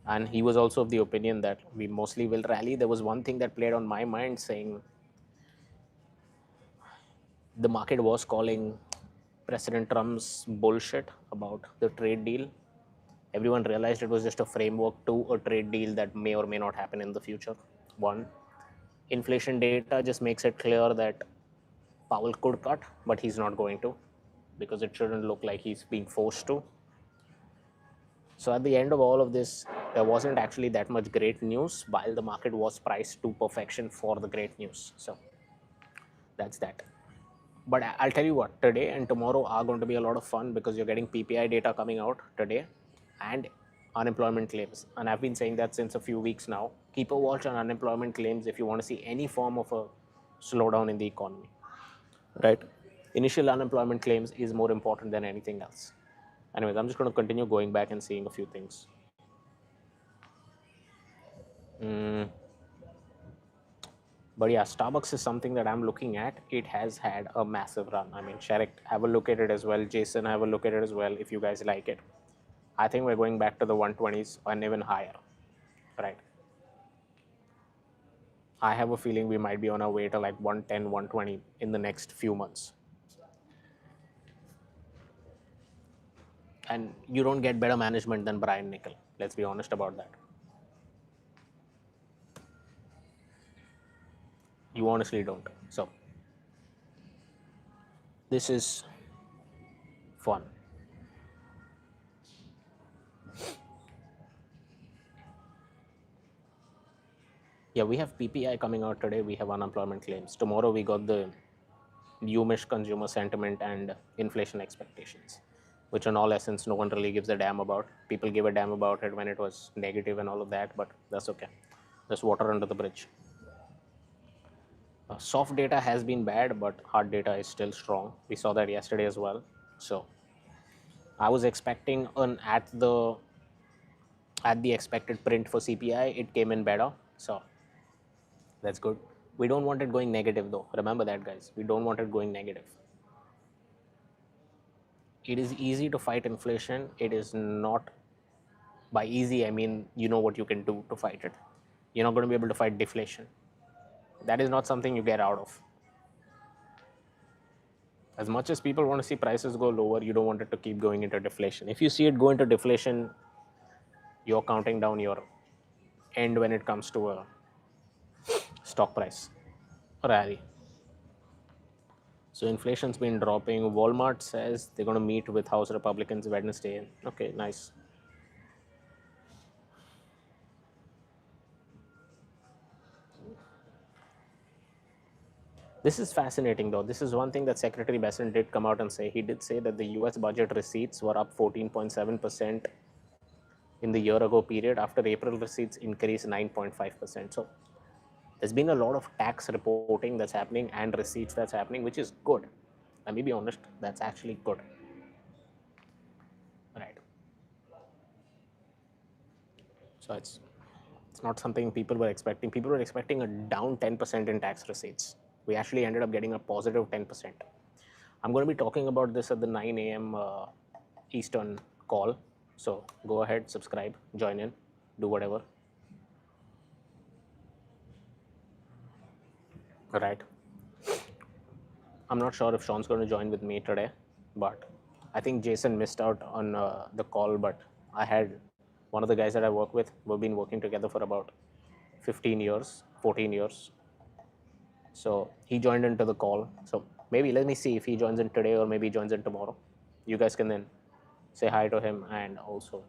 and he was also of the opinion that we mostly will rally. There was one thing that played on my mind, saying the market was calling President Trump's bullshit about the trade deal. Everyone realized it was just a framework to a trade deal that may or may not happen in the future. One, inflation data just makes it clear that Powell could cut, but he's not going to, because it shouldn't look like he's being forced to. So at the end of all of this, there wasn't actually that much great news, while the market was priced to perfection for the great news. So that's that. But I'll tell you what, today and tomorrow are going to be a lot of fun, because you're getting PPI data coming out today and unemployment claims. And I've been saying that since a few weeks now. Keep a watch on unemployment claims if you want to see any form of a slowdown in the economy, right? Initial unemployment claims is more important than anything else. Anyways, I'm just going to continue going back and seeing a few things. But yeah, Starbucks is something that I'm looking at. It has had a massive run. I mean, Sharek, have a look at it as well. Jason, have a look at it as well if you guys like it. I think we're going back to the 120s and even higher, right? I have a feeling we might be on our way to like 110, 120 in the next few months. And you don't get better management than Brian Nickel. Let's be honest about that. You honestly don't. So this is fun. Yeah, we have PPI coming out today. We have unemployment claims. Tomorrow we got the UMISH consumer sentiment and inflation expectations, which in all essence no one really gives a damn about. People gave a damn about it when it was negative and all of that, but that's okay. There's water under the bridge. Soft data has been bad, but hard data is still strong. We saw that yesterday as well. So I was expecting an at the expected print for CPI. It came in better, so that's good. We don't want it going negative though. Remember that, guys. We don't want it going negative. It is easy to fight inflation. It is not, by easy I mean you know what you can do to fight it. You're not going to be able to fight deflation. That is not something you get out of. As much as people want to see prices go lower, you don't want it to keep going into deflation. If you see it go into deflation, you're counting down your end when it comes to a stock price rally. So inflation's been dropping. Walmart says they're going to meet with House Republicans Wednesday. Okay, nice. This is fascinating though. This is one thing that Secretary Bessent did come out and say. He did say that the US budget receipts were up 14.7% in the year ago period, after April receipts increased 9.5%. So there's been a lot of tax reporting that's happening and receipts that's happening, which is good. Let me be honest, that's actually good. Right. So it's not something people were expecting. People were expecting a down 10% in tax receipts. We actually ended up getting a positive 10%. I'm going to be talking about this at the 9 a.m. Eastern call. So go ahead, subscribe, join in, do whatever. Right. I'm not sure if Sean's going to join with me today, but I think Jason missed out on the call. But I had one of the guys that I work with. We've been working together for about 15 years, 14 years. So he joined into the call. So maybe let me see if he joins in today or maybe he joins in tomorrow. You guys can then say hi to him and also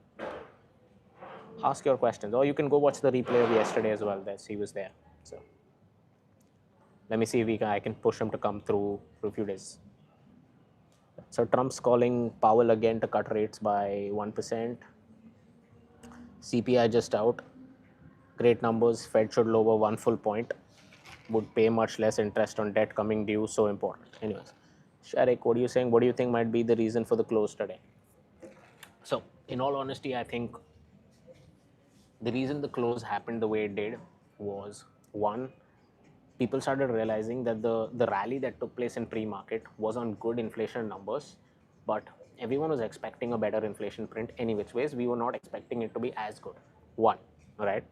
ask your questions. Or you can go watch the replay of yesterday as well. That he was there. So let me see if I can push him to come through for a few days. So Trump's calling Powell again to cut rates by 1%. CPI just out. Great numbers. Fed should lower 1 full point. Would pay much less interest on debt coming due. So important. Anyways, Sharek, what are you saying? What do you think might be the reason for the close today? So in all honesty, I think the reason the close happened the way it did was, one, people started realizing that the rally that took place in pre-market was on good inflation numbers, but everyone was expecting a better inflation print any which ways. We were not expecting it to be as good. One, right?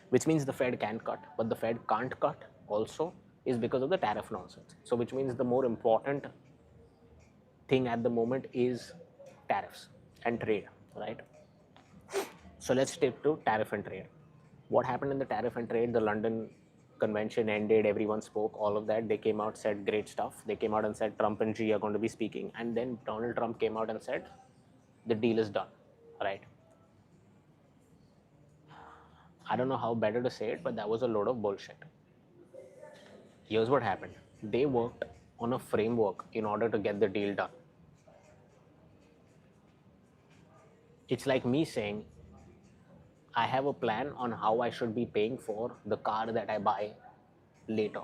Which means the Fed can cut, but the Fed can't cut also is because of the tariff nonsense. So which means the more important thing at the moment is tariffs and trade, right? So let's stick to tariff and trade. What happened in the tariff and trade? The London convention ended, everyone spoke, all of that. They came out, said great stuff. They came out and said Trump and Xi are going to be speaking. And then Donald Trump came out and said the deal is done, right? I don't know how better to say it, but that was a load of bullshit. Here's what happened. They worked on a framework in order to get the deal done. It's like me saying, I have a plan on how I should be paying for the car that I buy later.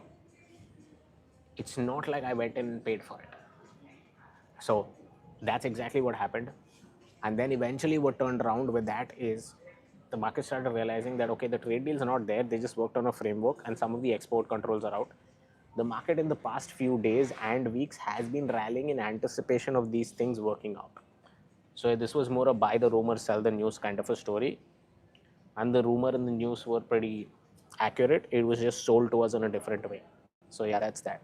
It's not like I went and paid for it. So that's exactly what happened. And then eventually what turned around with that is the market started realizing that, okay, the trade deals are not there. They just worked on a framework and some of the export controls are out. The market in the past few days and weeks has been rallying in anticipation of these things working out. So this was more a buy the rumor, sell the news kind of a story. And the rumor and the news were pretty accurate. It was just sold to us in a different way. So yeah, that's that.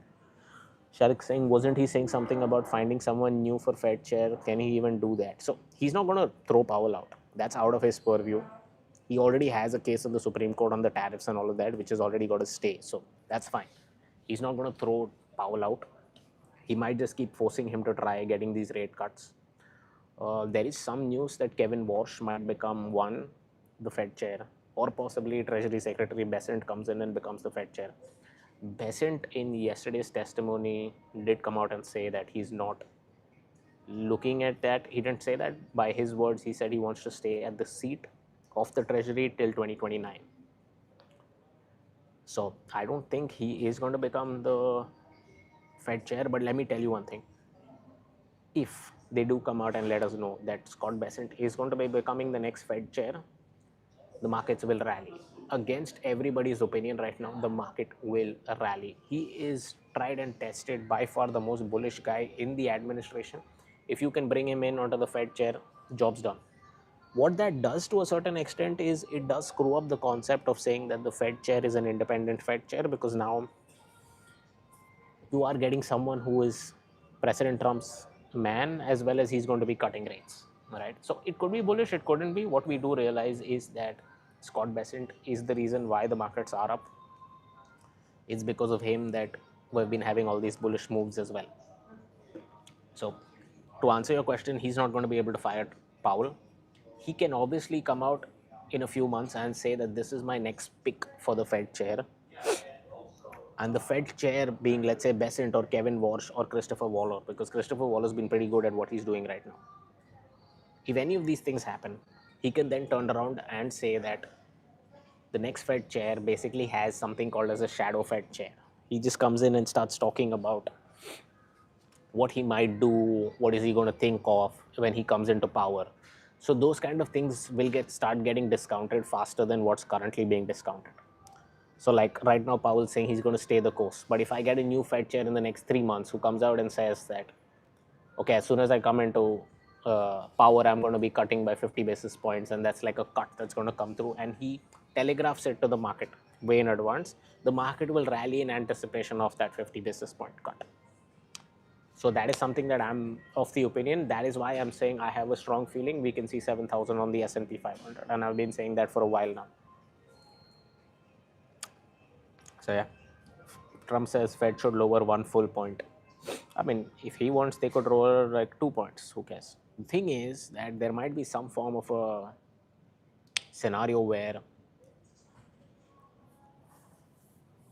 Sharik saying, wasn't he saying something about finding someone new for Fed chair? Can he even do that? So he's not going to throw Powell out. That's out of his purview. He already has a case in the Supreme Court on the tariffs and all of that, which has already got to stay. So that's fine. He's not going to throw Powell out. He might just keep forcing him to try getting these rate cuts. There is some news that Kevin Warsh might become the Fed chair, or possibly Treasury Secretary Bessent comes in and becomes the Fed chair. Bessent in yesterday's testimony did come out and say that he's not looking at that. He didn't say that. By his words, he said he wants to stay at the seat of the Treasury till 2029. So I don't think he is going to become the Fed chair, but let me tell you one thing. If they do come out and let us know that Scott Bessent is going to be becoming the next Fed chair, the markets will rally. Against everybody's opinion right now, the market will rally. He is tried and tested, by far the most bullish guy in the administration. If you can bring him in onto the Fed chair, job's done. What that does to a certain extent is it does screw up the concept of saying that the Fed chair is an independent Fed chair, because now you are getting someone who is President Trump's man, as well as he's going to be cutting rates, right? So it could be bullish, it couldn't be. What we do realize is that Scott Bessent is the reason why the markets are up. It's because of him that we've been having all these bullish moves as well. So to answer your question, he's not going to be able to fire Powell. He can obviously come out in a few months and say that this is my next pick for the Fed chair, and the Fed chair being, let's say, Bessent or Kevin Warsh or Christopher Waller, because Christopher Waller's been pretty good at what he's doing right now. If any of these things happen, he can then turn around and say that the next Fed chair basically has something called as a shadow Fed chair. He just comes in and starts talking about what he might do, what is he going to think of when he comes into power. So those kind of things will start getting discounted faster than what's currently being discounted. So like right now, Powell's saying he's going to stay the course. But if I get a new Fed chair in the next 3 months who comes out and says that, okay, as soon as I come into power, I'm going to be cutting by 50 basis points, and that's like a cut that's going to come through, and he telegraphs it to the market way in advance, the market will rally in anticipation of that 50 basis point cut. So that is something that I'm of the opinion. That is why I'm saying I have a strong feeling we can see 7,000 on the S&P 500, and I've been saying that for a while now. So yeah, Trump says Fed should lower 1 full point. I mean, if he wants, they could lower like 2 points. Who cares? The thing is that there might be some form of a scenario where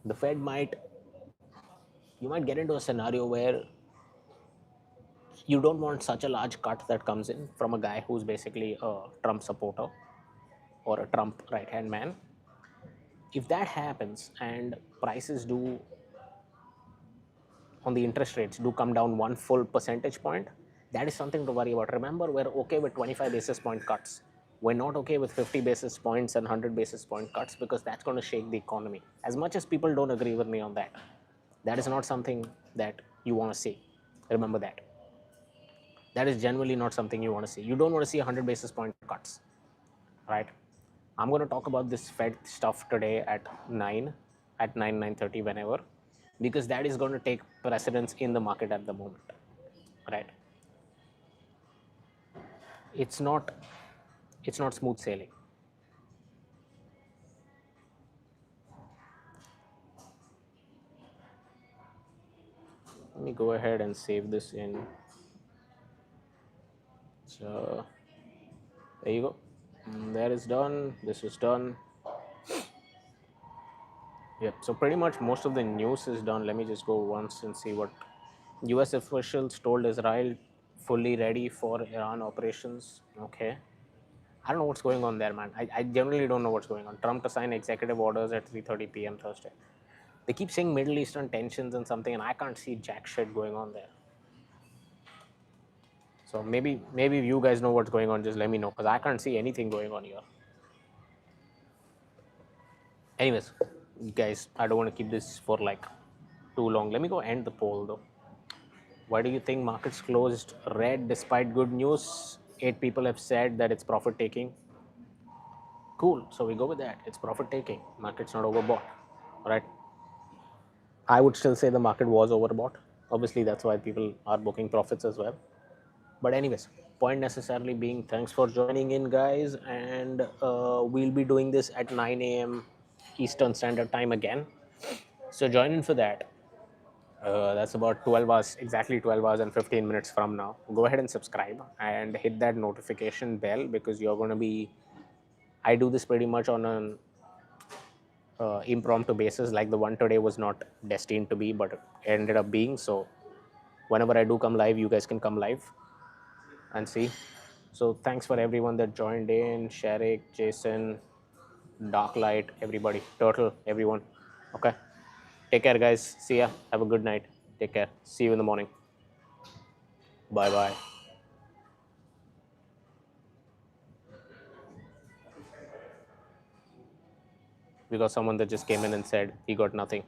the Fed you might get into a scenario where you don't want such a large cut that comes in from a guy who's basically a Trump supporter or a Trump right-hand man. If that happens and prices do, on the interest rates, do come down 1 full percentage point, that is something to worry about. Remember, we're okay with 25 basis point cuts. We're not okay with 50 basis points and 100 basis point cuts, because that's going to shake the economy. As much as people don't agree with me on that, that is not something that you want to see. Remember that. That is generally not something you want to see. You don't want to see 100 basis point cuts, right? I'm going to talk about this Fed stuff today at 9:30, whenever, because that is going to take precedence in the market at the moment, right? It's not smooth sailing. me go ahead and save this in. So there you go. That is done. This is done. Yep. So pretty much most of the news is done. Let me just go once and see what U.S. officials told Israel fully ready for Iran operations. Okay. I don't know what's going on there, man. I generally don't know what's going on. Trump to sign executive orders at 3:30 p.m. Thursday. They keep saying Middle Eastern tensions and something, and I can't see jack shit going on there. So maybe if you guys know what's going on, just let me know, because I can't see anything going on here. Anyways, guys, I don't want to keep this for like too long. Let me go end the poll though. Why do you think markets closed red despite good news? 8 people have said that it's profit taking. Cool. So we go with that. It's profit taking. Market's not overbought. Right? I would still say the market was overbought. Obviously, that's why people are booking profits as well. But anyways, point necessarily being, thanks for joining in, guys, and we'll be doing this at 9 a.m. Eastern Standard Time again. So join in for that. That's about 12 hours, exactly 12 hours and 15 minutes from now. Go ahead and subscribe and hit that notification bell, because you're going to be, I do this pretty much on an impromptu basis. Like the one today was not destined to be, but it ended up being. So whenever I do come live, you guys can come live and see. So thanks for everyone that joined in. Sharik, Jason, Darklight, everybody, Turtle, everyone. Okay. Take care, guys. See ya. Have a good night. Take care. See you in the morning. Bye bye. We got someone that just came in and said he got nothing.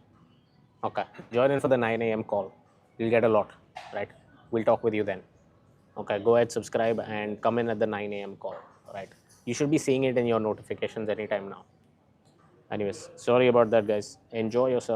Okay. Join in for the 9 a.m. call. You'll get a lot, right? We'll talk with you then. Okay. Go ahead, subscribe, and come in at the 9 a.m. call, right? You should be seeing it in your notifications anytime now. Anyways, sorry about that, guys. Enjoy yourself.